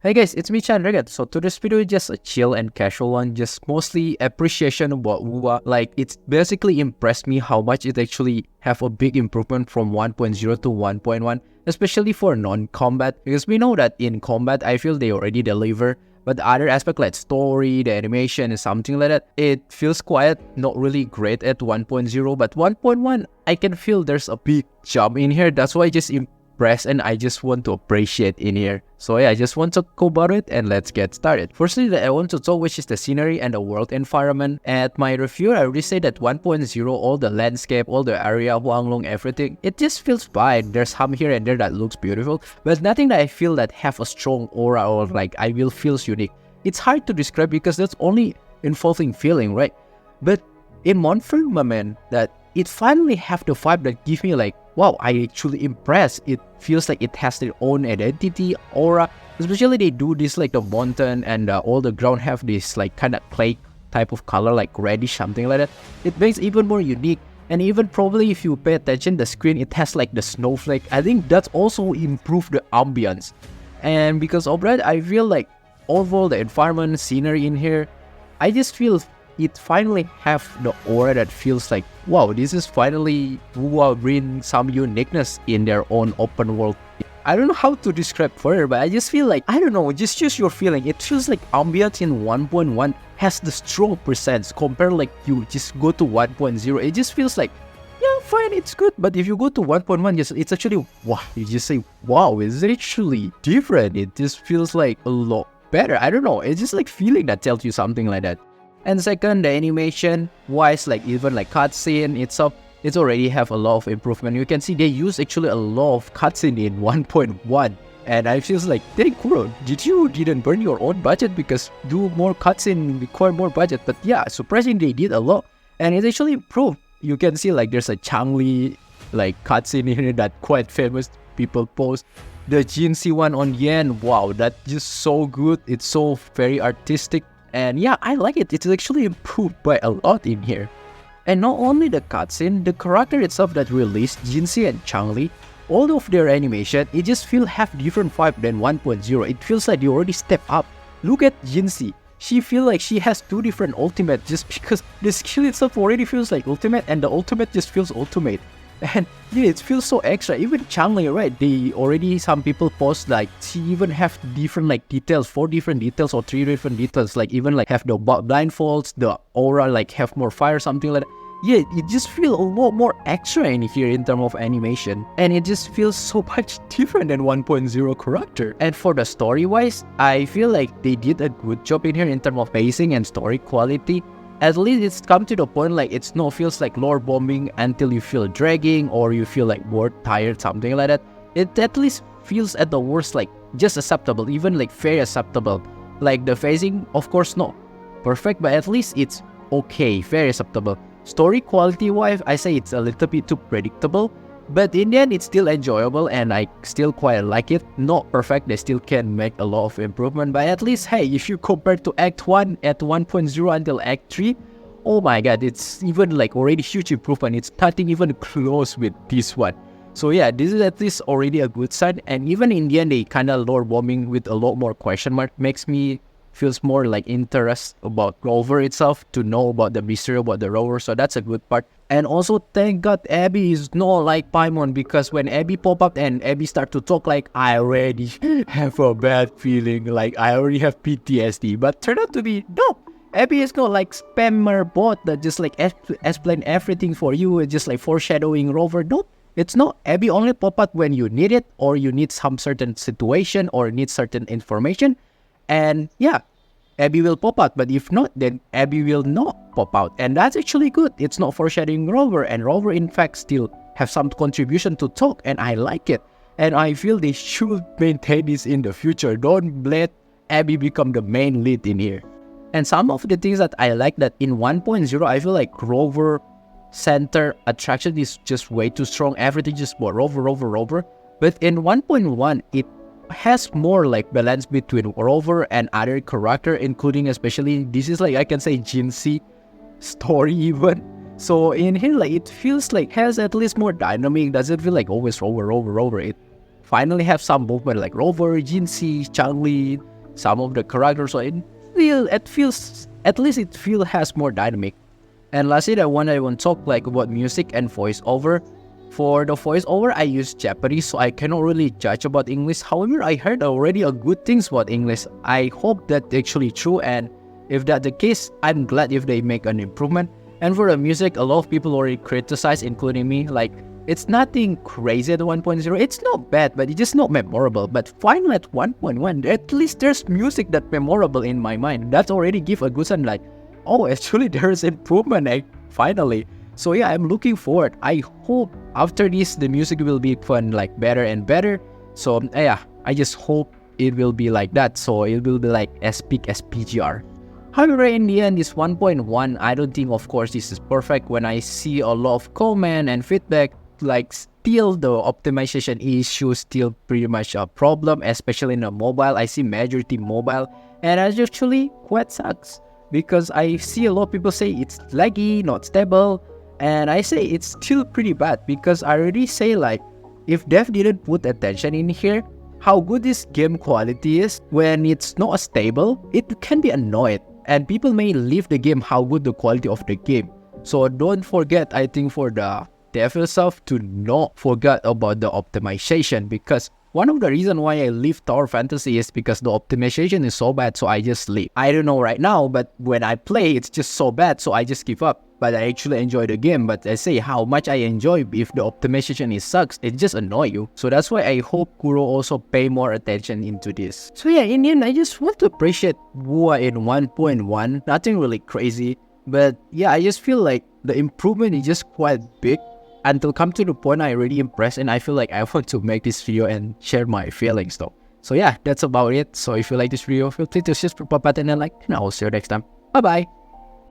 Hey guys, it's me Chandra again. So today's video is just a chill and casual one, just mostly appreciation about Wuwa. Like it's basically impressed me how much it actually have a big improvement from 1.0 to 1.1, especially for non-combat. Because we know that in combat, I feel they already deliver. But the other aspect like story, the animation and something like that, it feels quite not really great at 1.0. But 1.1, I can feel there's a big jump in here. That's why I just and I just want to appreciate in here. So yeah, I just want to talk about it and let's get started. Firstly, I want to talk which is the scenery and the world environment. At my review, I already say that 1.0, all the landscape, all the area, Huanglong, everything, it just feels fine. There's some here and there that looks beautiful, but nothing that I feel that have a strong aura or like I will feels unique. It's hard to describe because that's only involving feeling, right? But in Monfort moment, that it finally have the vibe that give me like, wow, I actually impressed. It feels like it has their own identity, aura. Especially they do this like the mountain and all the ground have this like kind of clay type of color, like reddish, something like that. It makes it even more unique. And even probably if you pay attention, the screen, it has like the snowflake. I think that's also improved the ambience. And because of that, I feel like overall the environment, scenery in here, I just feel it finally have the aura that feels like, wow, this is finally Wuwa bring some uniqueness in their own open world. I don't know how to describe further, but I just feel like, I don't know, just choose your feeling. It feels like ambience in 1.1 has the strong presence compared like you just go to 1.0. It just feels like, yeah, fine, it's good. But if you go to 1.1, just it's actually, wow, you just say, wow, it's actually different. It just feels like a lot better. I don't know, it's just like feeling that tells you something like that. And second, the animation wise, like even like cutscene itself, it's already have a lot of improvement. You can see they use actually a lot of cutscene in 1.1. And I feels like, dang Kuro, didn't burn your own budget because do more cutscene require more budget. But yeah, surprisingly they did a lot. And it actually improved. You can see like there's a Changli like cutscene here that quite famous people post. The GNC one on Yen, wow, that's just so good. It's so very artistic. And yeah, I like it. It's actually improved by a lot in here. And not only the cutscene, the character itself that released, Jinxie and Changli, all of their animation, it just feel have different vibe than 1.0. It feels like they already step up. Look at Jinxie. She feel like she has two different ultimate just because the skill itself already feels like ultimate and the ultimate just feels ultimate. And yeah, it feels so extra. Even Changli, right? They already, some people post like she even have different like details, 4 different details or 3 different details. Like even like have the blindfolds, the aura like have more fire, something like that. Yeah, it just feels a lot more extra in here in terms of animation. And it just feels so much different than 1.0 character. And for the story wise, I feel like they did a good job in here in terms of pacing and story quality. At least it's come to the point like it's no feels like lore bombing until you feel dragging or you feel like bored, tired, something like that. It at least feels at the worst like just acceptable, even like very acceptable. Like the phasing, of course, not perfect, but at least it's okay, very acceptable. Story quality wise, I say it's a little bit too predictable. But in the end, it's still enjoyable and I still quite like it. Not perfect, they still can make a lot of improvement. But at least, hey, if you compare to Act 1 at 1.0 until Act 3, oh my god, it's even like already huge improvement. It's nothing even close with this one. So yeah, this is at least already a good sign. And even in the end, they kind of lore bombing with a lot more question mark. Makes me feels more like interest about Rover itself to know about the mystery about the Rover. So that's a good part. And also, thank God Abby is not like Paimon, because when Abby pop up and Abby start to talk, like, I already have a bad feeling, like, I already have PTSD. But turned out to be, no, Abby is not like spammer bot that just like explain everything for you, just like foreshadowing Rover. No, it's not. Abby only pop up when you need it, or you need some certain situation, or need certain information. And yeah, Abby will pop out, but if not, then Abby will not pop out. And that's actually good. It's not foreshadowing Rover, and Rover in fact still have some contribution to talk, and I like it. And I feel they should maintain this in the future. Don't let Abby become the main lead in here. And some of the things that I like that in 1.0, I feel like Rover center attraction is just way too strong. Everything just about Rover, Rover, Rover. But in 1.1, it has more like balance between Rover and other character, including especially this is like I can say Jinxie story even. So in here like it feels like has at least more dynamic. Doesn't feel like always Rover, Rover, Rover. It finally have some movement like Rover, Jinxie, Changli, some of the characters. So it feels, at least it feel has more dynamic. And lastly, I want to talk like about music and voiceover. For the voiceover, I use Japanese, so I cannot really judge about English. However, I heard already a good things about English. I hope that's actually true, and if that's the case, I'm glad if they make an improvement. And for the music, a lot of people already criticize, including me, like it's nothing crazy at 1.0. It's not bad, but it's just not memorable. But finally at 1.1, at least there's music that's memorable in my mind. That's already give a good sign, like, oh, actually there's improvement, finally. So yeah, I'm looking forward. I hope after this, the music will be fun, like better and better. So yeah, I just hope it will be like that. So it will be like as big as PGR. However, in the end, this 1.1, I don't think, of course, this is perfect. When I see a lot of comment and feedback, like still the optimization issue still pretty much a problem, especially in the mobile. I see majority mobile, and it actually quite sucks because I see a lot of people say it's laggy, not stable. And I say it's still pretty bad because I already say like, if dev didn't put attention in here, how good this game quality is when it's not stable, it can be annoyed. And people may leave the game how good the quality of the game. So don't forget, I think for the dev itself to not forget about the optimization, because one of the reasons why I leave Tower Fantasy is because the optimization is so bad, so I just leave. I don't know right now, but when I play, it's just so bad, so I just give up. But I actually enjoy the game. But I say how much I enjoy if the optimization is sucks, it just annoy you. So that's why I hope Kuro also pay more attention into this. So yeah, in the end, I just want to appreciate Wua in 1.1. Nothing really crazy. But yeah, I just feel like the improvement is just quite big. Until come to the point I really impressed, and I feel like I want to make this video and share my feelings though. So yeah, that's about it. So if you like this video, feel free to subscribe button and like, and I'll see you next time. Bye bye.